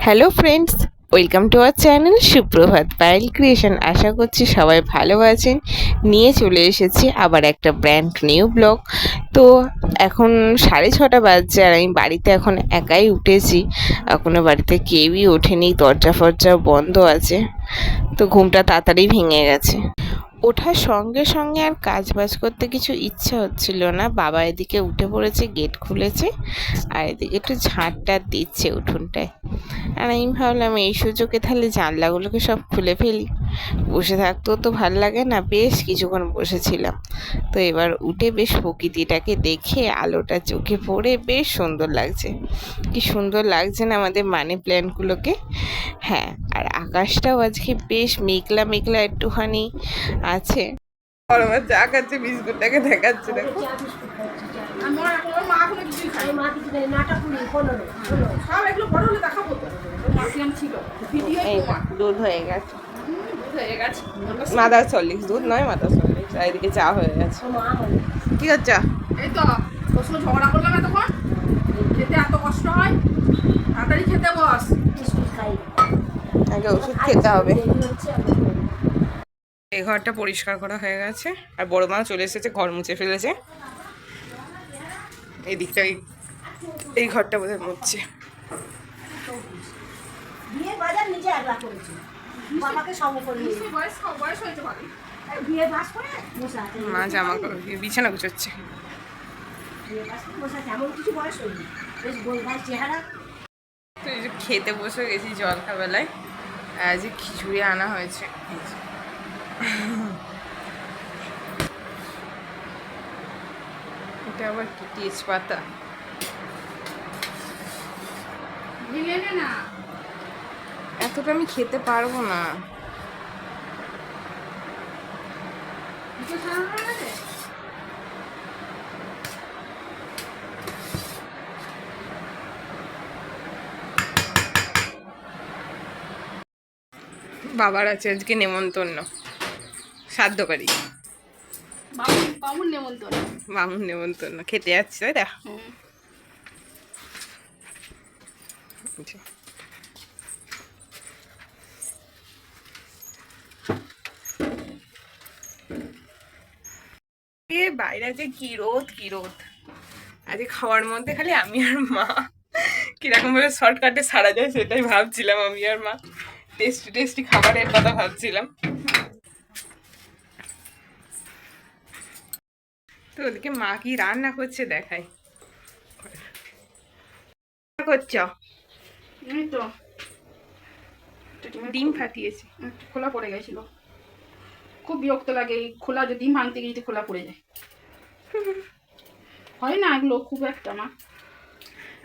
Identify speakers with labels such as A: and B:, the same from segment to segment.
A: Hello friends, welcome to our channel সুপ্রভাত Payel creation. আশা করছি সবাই ভালো আছেন। নিয়ে চলে এসেছি আবার একটা ব্র্যান্ড নিউ ব্লগ। তো এখন 6:30 বাজছে আর আমি বাড়িতে এখন একাই উঠেছি। এখনও বাড়িতে কেউই ওঠেনি, দরজা ফরজা বন্ধ আছে, তো ঘুমটা তাড়াতাড়ি ভেঙে গেছে। ওঠার সঙ্গে সঙ্গে আর কাজ বাজ করতে কিছু ইচ্ছা হচ্ছিল না। বাবা এদিকে উঠে পড়েছে, গেট খুলেছে, আর এদিকে একটু ঝাঁটটা দিচ্ছে উঠোনটায়। আর আমি ভাবলাম এই সুযোগে তাহলে জানলাগুলোকে সব খুলে ফেলি। বসে থাকতেও তো ভাল লাগে না, বেশ কিছুক্ষণ বসেছিলাম। তো এবার উঠে বেশ প্রকৃতিটাকে দেখে আলোটা চোখে পড়ে বেশ সুন্দর লাগছে। কি সুন্দর লাগছে না আমাদের মানি প্ল্যান্টগুলোকে। হ্যাঁ, আর আকাশটাও আজকে বেশ মেঘলা মেঘলা একটুখানি আছে। আমার চা খাচ্ছে, বিস্কুটটাকে দেখাচ্ছে দেখো। দুধ হয়ে গেছে, মাদার সলিক্স দুধ নয়, মাদার সলিক্স। এদিকে চা হয়ে গেছে। কি হচ্ছে?
B: এই তো তোর সঙ্গে ঝগড়া করলাম এতক্ষণ, খেতে এত কষ্ট হয়, তাড়াতাড়ি খেতে বস।
A: আগে ওষুধ খেতে হবে। এই ঘরটা পরিষ্কার করা হয়ে গেছে, আর বড় মা চলে এসেছে, ঘর মুছে ফেলেছে। এই দিকটা এই ঘরটা বোধহয় মুছছে। মা জামা বিছানা গুছোচ্ছে। তো এই যে খেতে বসে গেছি জলখাবেলায়। আজ খিচুড়ি আনা হয়েছে। এটা আবার কি তেজপাতা। এতটা আমি খেতে পারবো না। বাবার আছে আজকে নেমন্তন্ন, শ্রাদ্ধ বাড়ি,
B: বামুন নেমন্তন্ন।
A: বামুন নেমন্তন্ন খেতে যাচ্ছে, তাই দেখ। বাইরে যে কি রোদ কি রোদ। আজকে খাওয়ার মধ্যে খালি আমি আর মা কিরকম ভাবে শর্টকাটে সারা যায় সেটাই ভাবছিলাম। আমি আর মা টেস্টি টেস্টি খাবারের কথা ভাবছিলাম। তো ওদিকে মা কি রান্না করছে দেখাই। করছো?
B: এই তো
A: ডিম ফাটিয়েছি,
B: খোলা পড়ে গেছিল, খুব বিরক্ত লাগে এই খোলা, যদি ডিম ভাঙতে গিয়ে খোলা পড়ে যায়। হয় না এগুলো খুব একটা মা।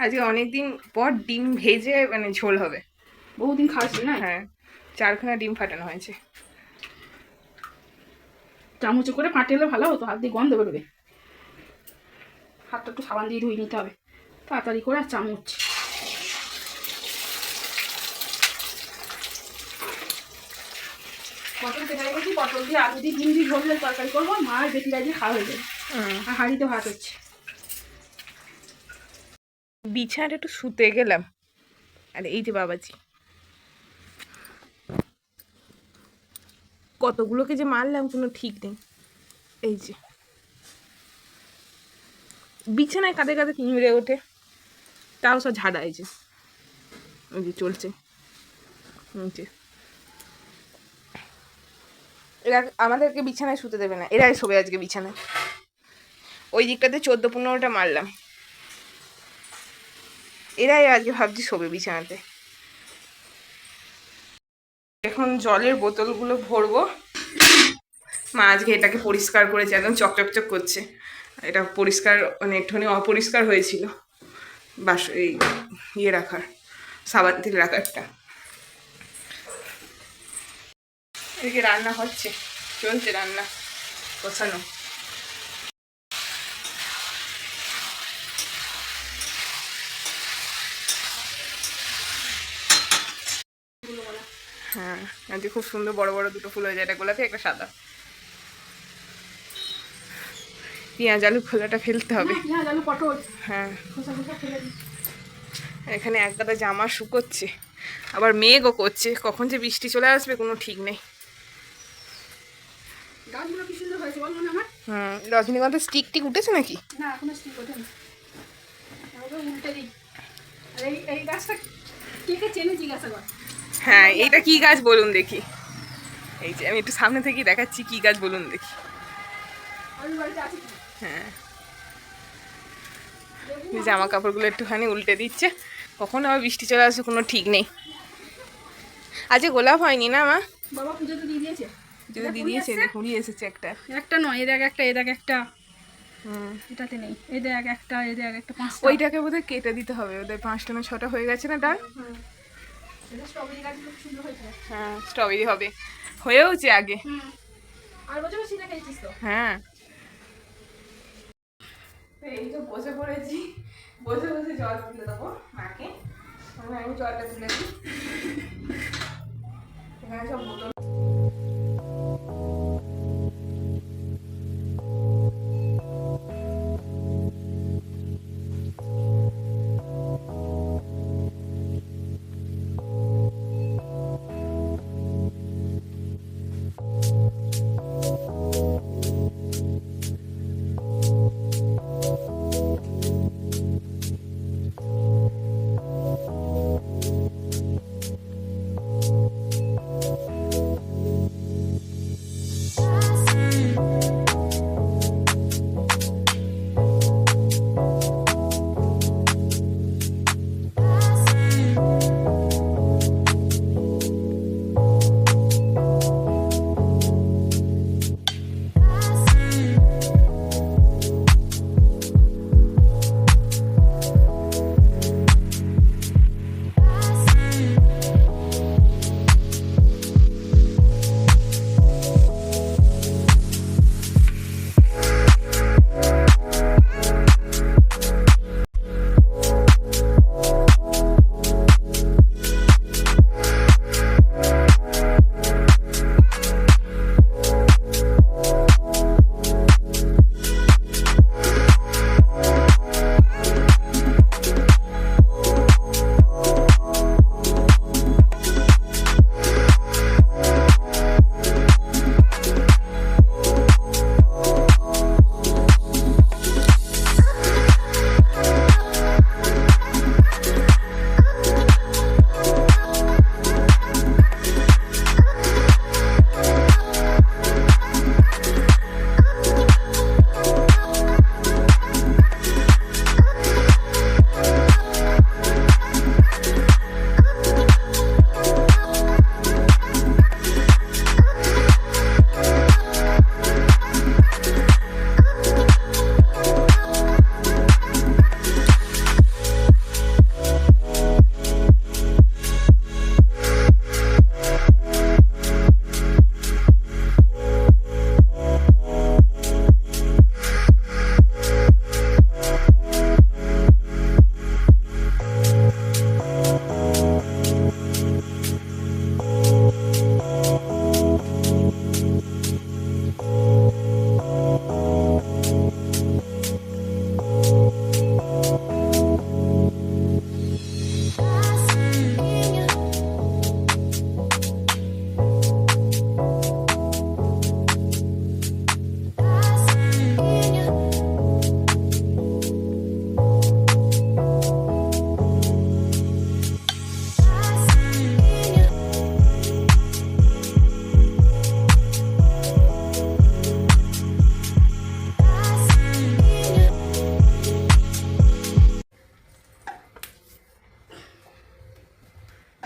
A: আজকে অনেকদিন পর ডিম ভেজে মানে ঝোল হবে।
B: বহুদিন খাসি না।
A: হ্যাঁ, 4খানা ডিম ফাটানো হয়েছে।
B: চামচে করে ফাটালে ভালো হতো, হাত দিয়ে গন্ধ বেরোবে। হাতটা একটু সাবান দিয়ে ধুয়ে নিতে হবে তাড়াতাড়ি করে। আর চামচ পটল কেটে রেখেছি, পটল দিয়ে আলু দিয়ে ডিম দিয়ে ঝোল তরকারি করবো। মা আর বেটিরা দিয়ে খাওয়া হয়ে যাবে। আর হাঁড়িতে ভাত হচ্ছে।
A: বিছানাটা একটু শুতে গেলাম, আর এই যে বাবাজি কতগুলোকে যে মারলাম কোনো ঠিক নেই। এই যে বিছানায় কাঁদে কাঁদে নিংড়ে ওঠে, তাও সব ঝাড়া। এই যে ওই যে চলছে। এরা আমাদেরকে বিছানায় শুতে দেবে না, এরাই শোবে আজকে বিছানায়। ওই দিকটাতে 14-15টা মারলাম, এরাই আজকে ভাবছি শোবে বিছানাতে। এখন জলের বোতলগুলো ভরবো। মা আজকে এটাকে পরিষ্কার করেছে, একদম চকচকচক করছে। এটা পরিষ্কার মানে একটুখানি অপরিষ্কার হয়েছিল, বাস এই ইয়ে রাখার, সাবান তেল রাখারটা। এদিকে রান্না হচ্ছে, চলছে রান্না গোছানো। হ্যাঁ, আজকে খুব সুন্দর বড় বড় দুটো ফুল হয়ে যায়, একটা গোলাপি একটা সাদা। পেঁয়াজ আলু খোলাটা ফেলতে হবে। হ্যাঁ, এখানে এক গাদা জামা শুকোচ্ছে, আবার মেঘও করছে, কখন যে বৃষ্টি চলে আসবে কোনো ঠিক নেই।
B: গাছগুলো কি সুন্দর হয়েছে বল মনে আমার।
A: রজনীগন্ধার স্টিক টিক উঠেছে নাকি?
B: না এখনো স্টিক ওঠেনি, উল্টে দিই। আর এই গাছটা কে কে চেনে জিজ্ঞাসা কর।
A: হ্যাঁ, এইটা কি গাছ বলুন দেখি। এই যে আমি একটু সামনে থেকে দেখাচ্ছি কি গাছ বলুন দেখি।
B: আমি বাড়িতে আছি কি?
A: হ্যাঁ, জামা কাপড়গুলো একটুখানি উল্টে দিচ্ছে, কখন আবার বৃষ্টি চলে আসবে কোনো ঠিক নেই। আজকে গোলাপ হয়নি না মা?
B: বাবা পুজো তো দিয়ে দিয়েছে।
A: যদি দিয়ে দিয়েছে, কুড়িয়ে এসেছে একটা।
B: একটা নয়, এ দেখ একটা, এ দেখ একটা। এটাতে নেই, এ দেখ একটা, এ দেখ একটা, 5টা।
A: ওইটাকে বোধহয় কেটে দিতে হবে, ওদের 5টা না 6টা হয়ে গেছে না ডাল।
B: এটা স্ট্রবেরি গাছ খুব সুন্দর হয়েছে।
A: হ্যাঁ, স্ট্রবেরি হবে, হয়েওছে আগে।
B: আর বছর সিনা খেয়েছিস তো।
A: হ্যাঁ, এই তো বসে পড়েছি, বসে বসে জল তুলে দেবো মাকে। আমি জলটা তুলে দিই, এখানে সব বোতল।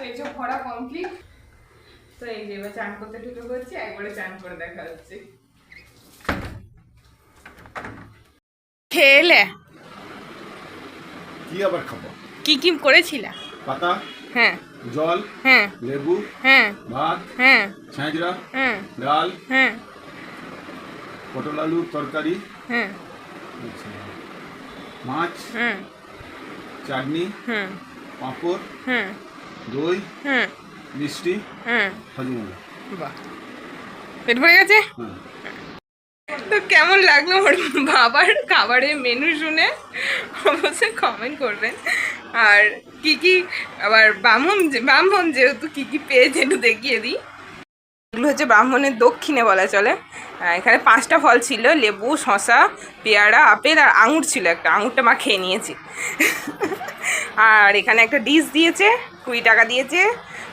A: এইসব ভরা কমপ্লিট। তো এই যে এবার চান করতে ঢুকে পড়ছি, একবারে চান করে দেখা হচ্ছে। খেলে
C: কি আবার খাবো?
A: কি কি করেছিলা?
C: পাতা,
A: হ্যাঁ,
C: জল,
A: হ্যাঁ,
C: লেবু,
A: হ্যাঁ,
C: ভাত,
A: হ্যাঁ,
C: ছাঁচড়া,
A: হ্যাঁ,
C: ডাল,
A: হ্যাঁ,
C: পটল আলুর তরকারি,
A: হ্যাঁ,
C: আচ্ছা, মাছ,
A: হ্যাঁ,
C: চাটনি,
A: হ্যাঁ,
C: পাঁপড়,
A: হ্যাঁ,
C: দই,
A: হ্যাঁ,
C: মিষ্টি,
A: হ্যাঁ।
C: হজমোলা।
A: বাহ, পেট ভরে গেছে।
C: হ্যাঁ,
A: তো কেমন লাগলো ওর বাবার খাবারের মেনু শুনে অবশ্যই কমেন্ট করবেন। আর কি কি আবার ব্রাহ্মণ যেহেতু কি কি পেয়েছে একটু দেখিয়ে দিই। এগুলো হচ্ছে ব্রাহ্মণের দক্ষিণে বলা চলে। এখানে 5টা ফল ছিল, লেবু, শশা, পেয়ারা, আপেল আর আঙুর ছিল একটা, আঙুরটা মা খেয়ে নিয়েছি। আর এখানে একটা ডিশ দিয়েছে, 20 টাকা দিয়েছে,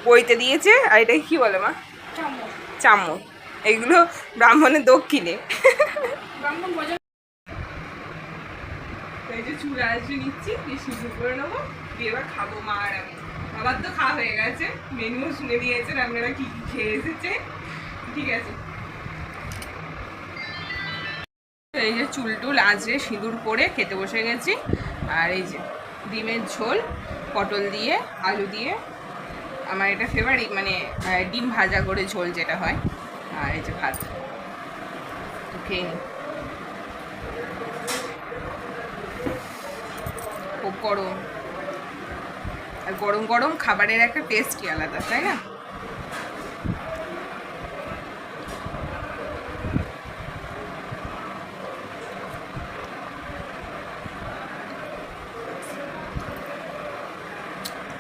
A: বইতে দিয়েছে। আর এটা কি বলে মা? চামচ। এগুলো ব্রাহ্মণের দক্ষিণে। এই যে চুল আসবে নিচ্ছি, দিয়ে শুরু করে নেবো, দিয়ে এবার খাবো মা আর আমি। বাবার তো খাওয়া হয়ে গেছে, মেনুও শুনে দিয়েছেন আপনারা কি কি খেয়ে এসেছে। ঠিক আছে, এই যে চুল টুল আঁচড়ে সিঁদুর করে খেতে বসে গেছি। আর এই যে ডিমের ঝোল, পটল দিয়ে আলু দিয়ে, আমার এটা ফেভারিট, মানে ডিম ভাজা করে ঝোল যেটা হয়। আর এই যে ভাত, তো খেয়ে নিই। খুব গরম, আর গরম গরম খাবারের একটা টেস্টই আলাদা, তাই না?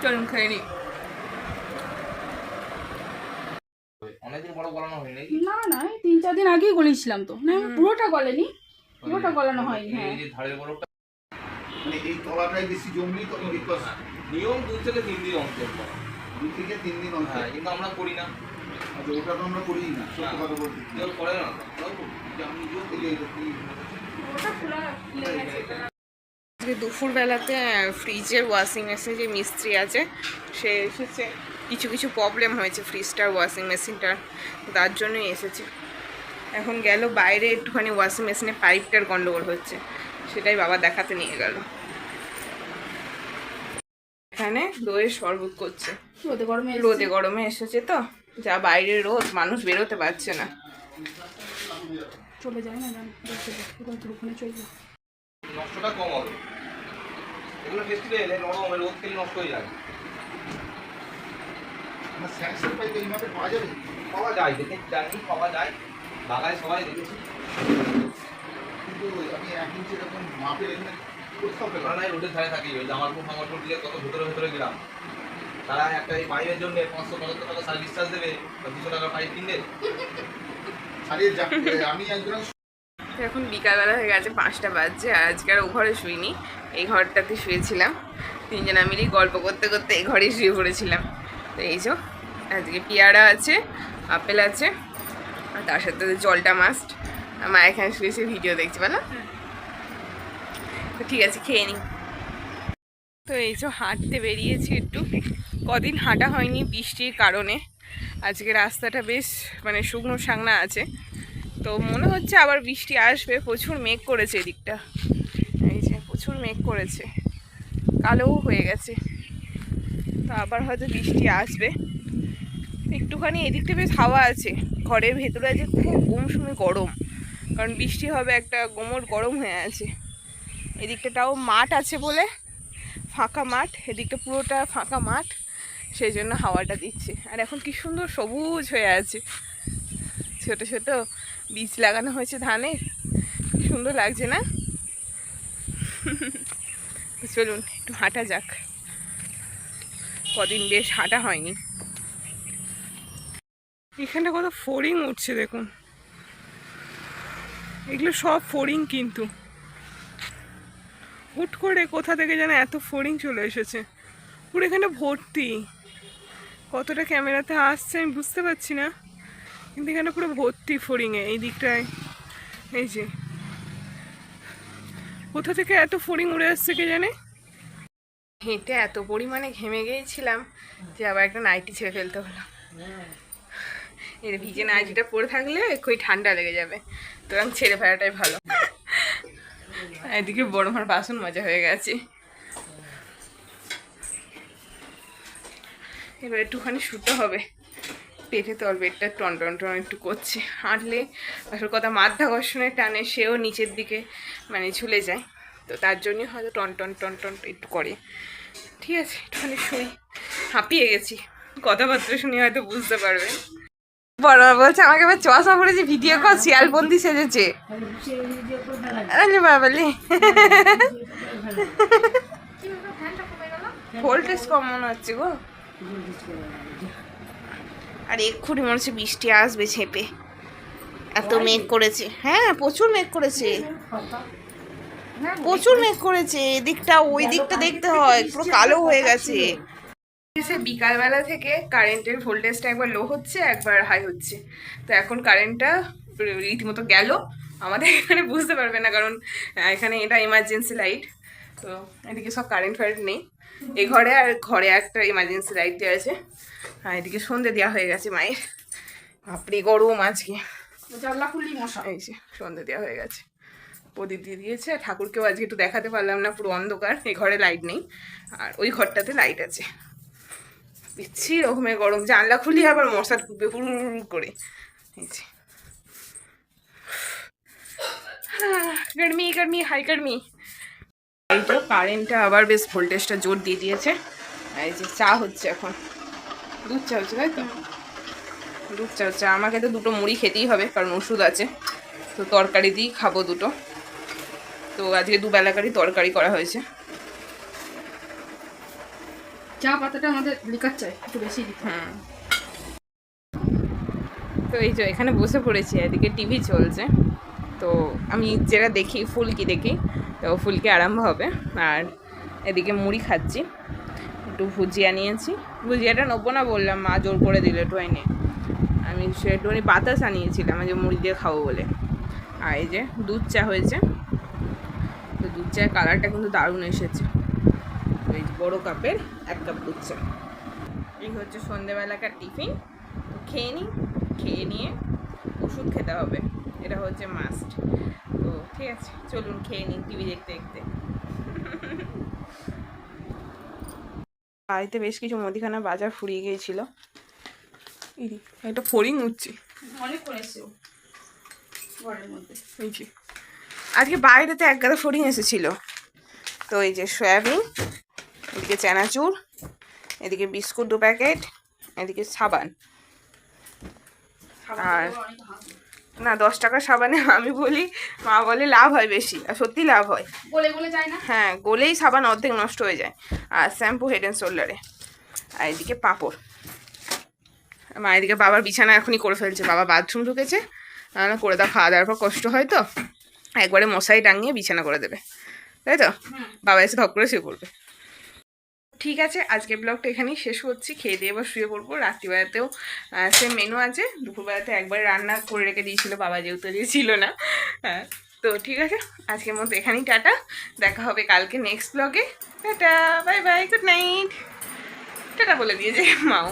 A: চলুন খেয়ে নিই।
D: অনেকদিন বড় গলানো হয় নাকি?
B: না না, এই 3-4 দিন আগেই গলিয়েছিলাম তো, না পুরোটা গলেনি, পুরোটা গলানো হয়নি। হ্যাঁ,
D: এই যে ধারের বরফটা
C: মানে এই তলাটাই বেশি জমলি তখন বিকজ
D: নিয়ম 2 থেকে 3 দিন অন্তর করা।
C: 2 থেকে 3 দিন অন্তর।
D: হ্যাঁ, কিন্তু আমরা করি না।
C: আচ্ছা, ওটা তো আমরা করিই না, সত্যি কথা বলতে।
D: কেউ করে না, তাও করি। যে আমি নিজেও করি, এই রকম।
B: পুরোটা খোলা লেগেছে।
A: আজকে দুপুরবেলাতে ফ্রিজের ওয়াশিং মেশিন যে মিস্ত্রি আছে সে এসেছে, কিছু কিছু প্রবলেম হয়েছে ফ্রিজটার ওয়াশিং মেশিনটার, তার জন্যই এসেছে। এখন গেল বাইরে একটুখানি ওয়াশিং মেশিনে পাইপটার গন্ডগোল হচ্ছে, সেটাই বাবা দেখাতে নিয়ে গেল। এখানে দইয়ের শরবত করছে, রোদে গরমে এসেছে তো, যা বাইরে রোদ, মানুষ বেরোতে পারছে না।
B: চলে যায় না, জান ওখানে চলে যায়।
D: নষ্টটা কম হবে। এগুলো ফেস্টিভ্যাল এলে নরম, রোদ খেলে নষ্ট হয়ে যায়।
C: আমার স্যাক্সের পাইপ এইভাবে পাওয়া যাবে?
D: পাওয়া যায়, দেখে জানি পাওয়া যায়, বাগায় সবাই দেখেছি।
C: কিন্তু আমি 1 ইঞ্চি এরকম মাপে এখানে কোথাও পেলাম
D: ওরা নাই রোডের ধারে থাকি, ওই জামালপুর ফামারপুর দিলে কত ভেতরে ভেতরে গেলাম। তারা একটা এই পাইপের জন্য 575 টাকা সার্ভিস চার্জ দেবে, 200 টাকা পাইপ কিনবে।
C: আরে আমি একজন
A: এখন বিকালবেলা হয়ে গেছে, 5টা বাজছে। আর আজকে আর ও ঘরে শুইনি, এই ঘরটাতে শুয়েছিলাম। 3 জনা মিলেই গল্প করতে করতে এই ঘরেই শুয়ে পড়েছিলাম। তো এই যে আজকে পেয়ারা আছে, আপেল আছে, আর তার সাথে জলটা মাস্ট। মা এখানে শুয়ে শুয়ে ভিডিও দেখছি, বলো? তো ঠিক আছে, খেয়ে নিই। তো এই যে হাঁটতে বেরিয়েছি একটু, কদিন হাঁটা হয়নি বৃষ্টির কারণে। আজকে রাস্তাটা বেশ মানে শুকনো শাংনা আছে, তো মনে হচ্ছে আবার বৃষ্টি আসবে। প্রচুর মেঘ করেছে এদিকটা, এই যে প্রচুর মেঘ করেছে, কালোও হয়ে গেছে, তো আবার হয়তো বৃষ্টি আসবে। একটুখানি এদিকটা বেশ হাওয়া আছে, ঘরের ভেতরে আছে খুব গুমসুমে গরম, কারণ বৃষ্টি হবে, একটা গোমর গরম হয়ে আছে। এদিকটাও মাঠ আছে বলে, ফাঁকা মাঠ, এদিকটা পুরোটা ফাঁকা মাঠ, সেই জন্য হাওয়াটা দিচ্ছে। আর এখন কি সুন্দর সবুজ হয়ে আছে, ছোট ছোট বীজ লাগানো হয়েছে ধানের, কি সুন্দর লাগছে না? চলুন একটু হাঁটা যাক, কদিন বেশ হাঁটা হয়নি। এখানটা কত ফড়িং উঠছে দেখুন, এগুলো সব ফড়িং, কিন্তু হুট করে কোথা থেকে যেন এত ফড়িং চলে এসেছে, পুরো এখানে ভর্তি। কতটা ক্যামেরাতে আসছে আমি বুঝতে পারছি না, কিন্তু এখানে পুরো ভর্তি ফড়িংয়ে। এই দিকটায় এই যে কোথা থেকে এত ফড়িং উড়ে আসছে কে জানে। হেঁটে এত পরিমাণে ঘেমে গিয়েছিলাম যে আবার একটা নাইটি ছেড়ে ফেলতে হলো। এর ভিজে নাইটিটা পরে থাকলে খুবই ঠান্ডা লেগে যাবে, তো আমি ছেড়ে ফেলাটাই ভালো। এদিকে বড় মার বাসন মজা হয়ে গেছে, এবার একটুখানি শুতে হবে। পেটে তলপেটটা টন টন টন একটু করছে, হাঁটলে আসল কথা মাধ্যাকর্ষণের টানে সেও নিচের দিকে মানে ঝুলে যায়, তো তার জন্যই হয়তো টন টন টন টন একটু করে। ঠিক আছে, একটুখানি শুই, হাঁপিয়ে গেছি, কথাবার্তা শুনে হয়তো বুঝতে পারবে। বড় বলছে আমাকে এবার চশমা পড়েছে, ভিডিও কল শিয়ালবন্দি সেজেছে। আরে বাবালে, ভোল্টেজ কম মনে হচ্ছে গো। আর এক্ষুনি মনে হচ্ছে বৃষ্টি আসবে ছেপে, এত মেঘ করেছে। হ্যাঁ প্রচুর মেঘ করেছে, প্রচুর মেঘ করেছে। এদিকটা ওই দিকটা দেখতে হয়, পুরো কালো হয়ে গেছে। এসে বিকালবেলা থেকে কারেন্টের ভোল্টেজটা একবার লো হচ্ছে একবার হাই হচ্ছে। তো এখন কারেন্টটা রীতিমতো গেল। আমাদের এখানে বুঝতে পারবে না, কারণ এখানে এটা এমার্জেন্সি লাইট। তো এদিকে সব কারেন্ট ফারেন্ট নেই, এই ঘরে আর ঘরে একটা এমার্জেন্সি লাইট দেওয়া আছে। আর এদিকে সন্ধে দেওয়া হয়ে গেছে মায়ের। বাপরে গরম আজকে।
B: জানলা খুললি মশা।
A: এই যে সন্ধে দেওয়া হয়ে গেছে, প্রদীপ দিয়ে দিয়েছে। ঠাকুরকেও আজকে একটু দেখাতে পারলাম না, পুরো অন্ধকার। এই ঘরে লাইট নেই, আর ওই ঘরটাতে লাইট আছে। বিচ্ছি রকমের গরম, জানলা খুলি আবার মশা ঢুকবে হুড় করে। এই যে গরমি গরমি হাই গরমি। এই তো কারেন্টটা আবার বেশ ভোল্টেজটা জোর দিয়ে দিয়েছে। এই যে চা হচ্ছে এখন, দুধ চা হচ্ছে, তাই তো? দুধ চা হচ্ছে। আমাকে তো দুটো মুড়ি খেতেই হবে, কারণ ওষুধ আছে। তো তরকারি দিয়েই খাবো দুটো। তো আজকে দুবেলাকারই তরকারি করা হয়েছে।
B: চা পাতাটা আমাদের লিকার চাই একটু বেশি দিতে।
A: তো এই যে এখানে বসে পড়েছি, এদিকে টিভি চলছে। তো আমি যেটা দেখি ফুলকি দেখি, তো ফুলকি আরম্ভ হবে। আর এদিকে মুড়ি খাচ্ছি, একটু ভুজিয়া নিয়েছি। ভুজিয়াটা নেবো না বললাম, মা জোর করে দিল একটু এনে। আমি সে একটুখানি বাতাসা নিয়েছিলাম যে মুড়ি দিয়ে খাবো বলে। আর এই যে দুধ চা হয়েছে। তো দুধ চায়ের কালারটা কিন্তু দারুণ এসেছে। তো এই বড়ো কাপের 1 কাপ দুধ চা। এই হচ্ছে সন্ধেবেলাকার টিফিন। তো খেয়ে নিই, খেয়ে নিয়ে ওষুধ খেতে হবে, এটা হচ্ছে মাস্ট। তো ঠিক আছে, চলুন খেয়ে নিন টিভি দেখতে দেখতে। বাড়িতে বেশ কিছু মুদিখানা বাজার ফুরিয়ে গিয়েছিল। একটা ফড়িং উঠছে
B: অনেক করেছে ঘরের মধ্যে।
A: এই যে আজকে বাইরেতে 1 গাদা ফড়িং এসেছিল। তো এই যে সয়াবিন, এদিকে চানাচুর, এদিকে বিস্কুট 2 প্যাকেট, এদিকে সাবান। আর না 10 টাকার সাবানে আমি বলি, মা বলে লাভ হয় বেশি, আর সত্যি লাভ হয়।
B: গলে গলে যায় না?
A: হ্যাঁ গলেই সাবান অর্ধেক নষ্ট হয়ে যায়। আর শ্যাম্পু হেড অ্যান্ড শোল্ডারে। আর এদিকে পাঁপড়। মা এদিকে বাবার বিছানা এখনই করে ফেলছে, বাবা বাথরুম ঢুকেছে। করে দাও, খাওয়া দাওয়ার পর কষ্ট হয় তো, একবারে মশারি টাঙিয়ে বিছানা করে দেবে, তাই তো? বাবা এসে ধপ করে শুয়ে পড়বে। ঠিক আছে, আজকে ব্লগটা এখানেই শেষ করছি। খেয়ে দিয়ে এবার শুয়ে পড়বো। রাত্রিবেলাতেও সেম মেনু আছে। দুপুরবেলাতে একবারে রান্না করে রেখে দিয়েছিল বাবা, যেহেতু ছিল না। হ্যাঁ তো ঠিক আছে, আজকের মতো এখানেই টাটা। দেখা হবে কালকে নেক্সট ব্লগে। Tata, bye bye, good night. Tata বলে দিয়েছে মাও।